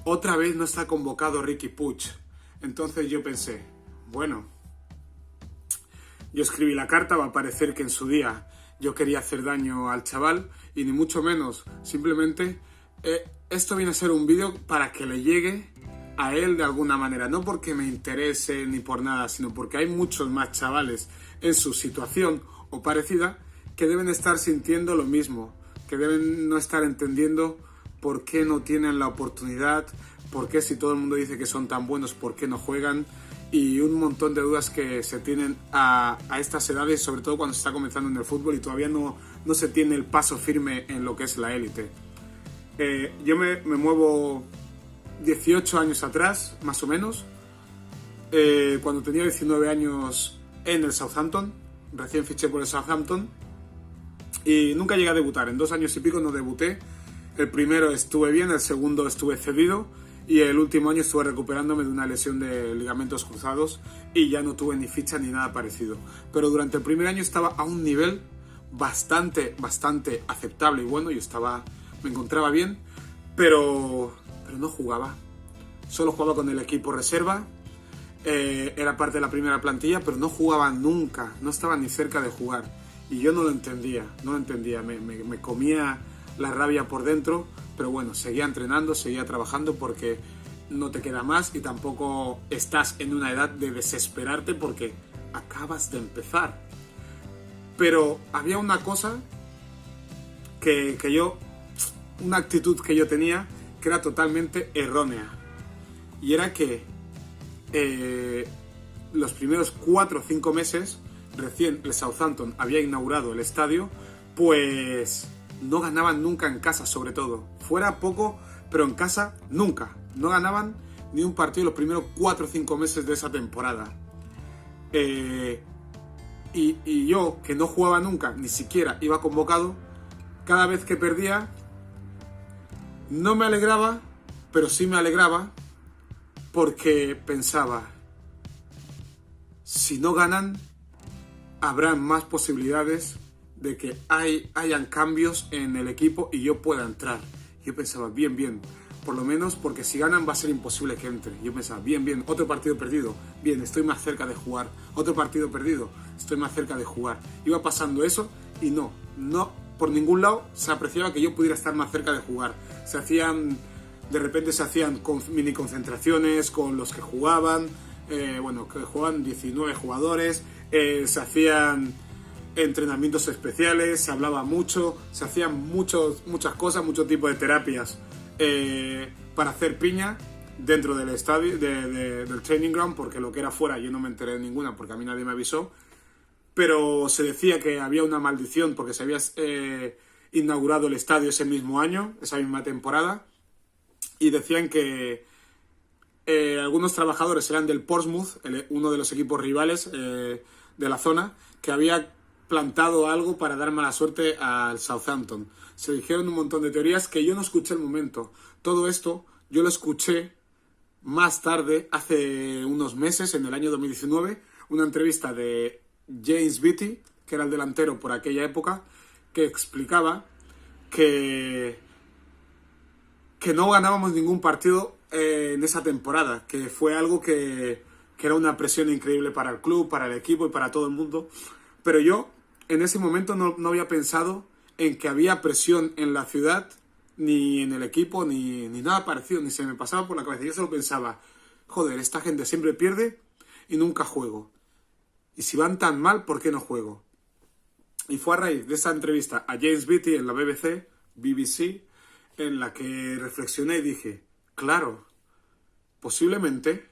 Otra vez no está convocado Riqui Puig. Entonces yo pensé, bueno, yo escribí la carta, va a parecer que en su día yo quería hacer daño al chaval y ni mucho menos, simplemente esto viene a ser un vídeo para que le llegue a él de alguna manera, no porque me interese ni por nada, sino porque hay muchos más chavales en su situación o parecida que deben estar sintiendo lo mismo, que deben no estar entendiendo por qué no tienen la oportunidad, por qué si todo el mundo dice que son tan buenos, por qué no juegan, y un montón de dudas que se tienen a estas edades, sobre todo cuando se está comenzando en el fútbol y todavía no se tiene el paso firme en lo que es la élite. Yo me muevo 18 años atrás, más o menos, cuando tenía 19 años en el Southampton, recién fiché por el Southampton, y nunca llegué a debutar, en 2 años y pico no debuté. El primero estuve bien, el segundo estuve cedido y el último año estuve recuperándome de una lesión de ligamentos cruzados y ya no tuve ni ficha ni nada parecido. Pero durante el primer año estaba a un nivel bastante aceptable y bueno, me encontraba bien, pero no jugaba. Solo jugaba con el equipo reserva, era parte de la primera plantilla, pero no jugaba nunca, no estaba ni cerca de jugar. Y yo no lo entendía, me comía la rabia por dentro, pero bueno, seguía entrenando, seguía trabajando porque no te queda más y tampoco estás en una edad de desesperarte porque acabas de empezar. Pero había una cosa una actitud que yo tenía que era totalmente errónea, y era que los primeros 4 o 5 meses, recién el Southampton había inaugurado el estadio, pues no ganaban nunca en casa, sobre todo. Fuera poco, pero en casa nunca. No ganaban ni un partido los primeros 4 o 5 meses de esa temporada. Y yo, que no jugaba nunca, ni siquiera iba convocado, cada vez que perdía, no me alegraba, pero sí me alegraba, porque pensaba, si no ganan, habrán más posibilidades de que hayan cambios en el equipo y yo pueda entrar. Yo pensaba, bien, por lo menos porque si ganan va a ser imposible que entre. Yo pensaba, bien, otro partido perdido, bien, estoy más cerca de jugar. Otro partido perdido, estoy más cerca de jugar. Iba pasando eso y no, por ningún lado se apreciaba que yo pudiera estar más cerca de jugar. De repente se hacían mini concentraciones con los que jugaban, que jugaban 19 jugadores, se hacían entrenamientos especiales, se hablaba mucho, se hacían muchas cosas, mucho tipo de terapias para hacer piña dentro del estadio, del training ground, porque lo que era fuera yo no me enteré de ninguna porque a mí nadie me avisó, pero se decía que había una maldición porque se había inaugurado el estadio ese mismo año, esa misma temporada, y decían que algunos trabajadores eran del Portsmouth, uno de los equipos rivales de la zona, que había plantado algo para dar mala suerte al Southampton. Se dijeron un montón de teorías que yo no escuché al momento. Todo esto yo lo escuché más tarde, hace unos meses, en el año 2019, una entrevista de James Beattie, que era el delantero por aquella época, que explicaba que no ganábamos ningún partido en esa temporada, que fue algo que era una presión increíble para el club, para el equipo y para todo el mundo. Pero yo en ese momento no había pensado en que había presión en la ciudad, ni en el equipo, ni nada parecido, ni se me pasaba por la cabeza. Yo solo pensaba, joder, esta gente siempre pierde y nunca juego. Y si van tan mal, ¿por qué no juego? Y fue a raíz de esa entrevista a James Beattie en la BBC, en la que reflexioné y dije, claro, posiblemente,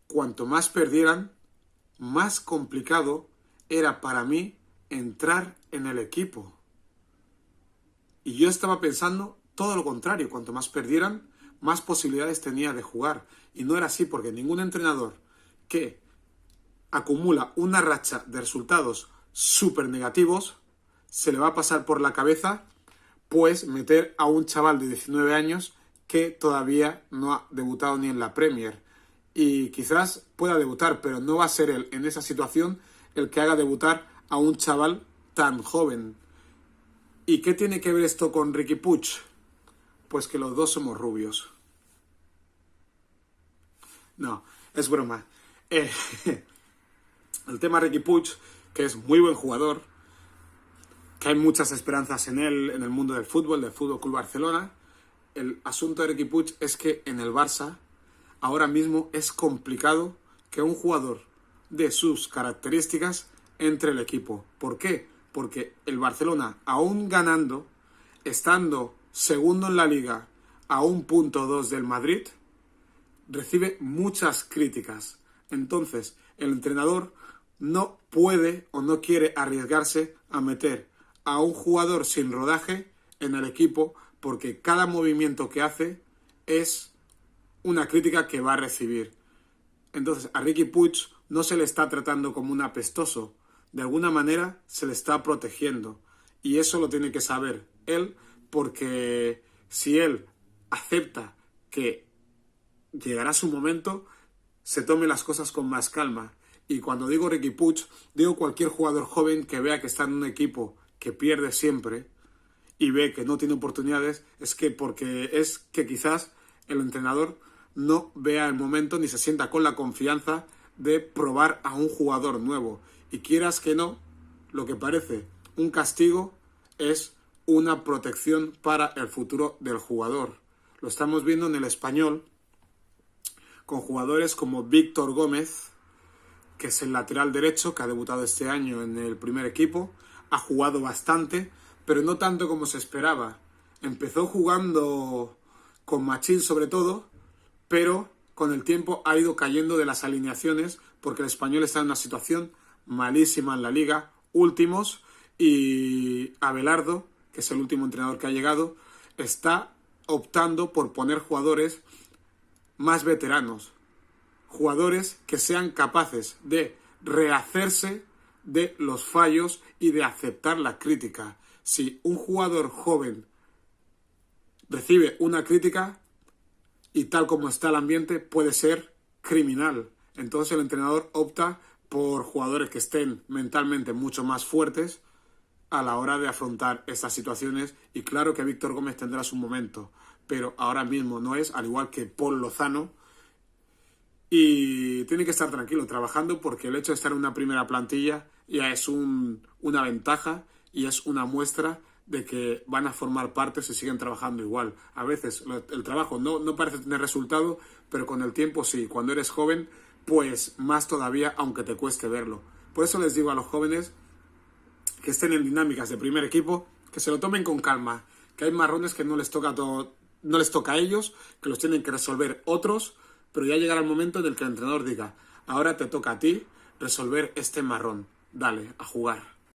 cuanto más perdieran, más complicado era para mí entrar en el equipo. Y yo estaba pensando todo lo contrario, cuanto más perdieran, más posibilidades tenía de jugar. Y no era así, porque ningún entrenador que acumula una racha de resultados súper negativos se le va a pasar por la cabeza pues meter a un chaval de 19 años que todavía no ha debutado ni en la Premier. Y quizás pueda debutar, pero no va a ser él en esa situación el que haga debutar a un chaval tan joven. ¿Y qué tiene que ver esto con Riqui Puig? Pues que los dos somos rubios. No, es broma. El tema Riqui Puig, que es muy buen jugador, que hay muchas esperanzas en él, en el mundo del Fútbol Club Barcelona. El asunto de Riqui Puig es que en el Barça ahora mismo es complicado que un jugador de sus características entre el equipo. ¿Por qué? Porque el Barcelona, aún ganando, estando segundo en la Liga a 1,2 del Madrid, recibe muchas críticas. Entonces, el entrenador no puede o no quiere arriesgarse a meter a un jugador sin rodaje en el equipo, porque cada movimiento que hace es una crítica que va a recibir. Entonces, a Riqui Puig no se le está tratando como un apestoso. De alguna manera se le está protegiendo. Y eso lo tiene que saber él, porque si él acepta que llegará su momento, se tome las cosas con más calma. Y cuando digo Riqui Puig, digo cualquier jugador joven que vea que está en un equipo que pierde siempre y ve que no tiene oportunidades, es que porque es que quizás el entrenador no vea el momento ni se sienta con la confianza de probar a un jugador nuevo. Y quieras que no, lo que parece un castigo es una protección para el futuro del jugador. Lo estamos viendo en el Español con jugadores como Víctor Gómez, que es el lateral derecho, que ha debutado este año en el primer equipo, ha jugado bastante, pero no tanto como se esperaba. Empezó jugando con Machín sobre todo, pero con el tiempo ha ido cayendo de las alineaciones porque el Español está en una situación malísima en la Liga, últimos, y Abelardo, que es el último entrenador que ha llegado, está optando por poner jugadores más veteranos, jugadores que sean capaces de rehacerse de los fallos y de aceptar la crítica. Si un jugador joven recibe una crítica y tal como está el ambiente puede ser criminal, entonces el entrenador opta por jugadores que estén mentalmente mucho más fuertes a la hora de afrontar estas situaciones. Y claro que Víctor Gómez tendrá su momento, pero ahora mismo no es, al igual que Paul Lozano, y tiene que estar tranquilo trabajando, porque el hecho de estar en una primera plantilla ya es una ventaja y es una muestra de que van a formar parte si siguen trabajando igual. A veces el trabajo no parece tener resultado, pero con el tiempo sí. Cuando eres joven, pues más todavía, aunque te cueste verlo. Por eso les digo a los jóvenes que estén en dinámicas de primer equipo, que se lo tomen con calma, que hay marrones que no les toca a ellos, que los tienen que resolver otros, pero ya llegará el momento en el que el entrenador diga: ahora te toca a ti resolver este marrón, dale, a jugar.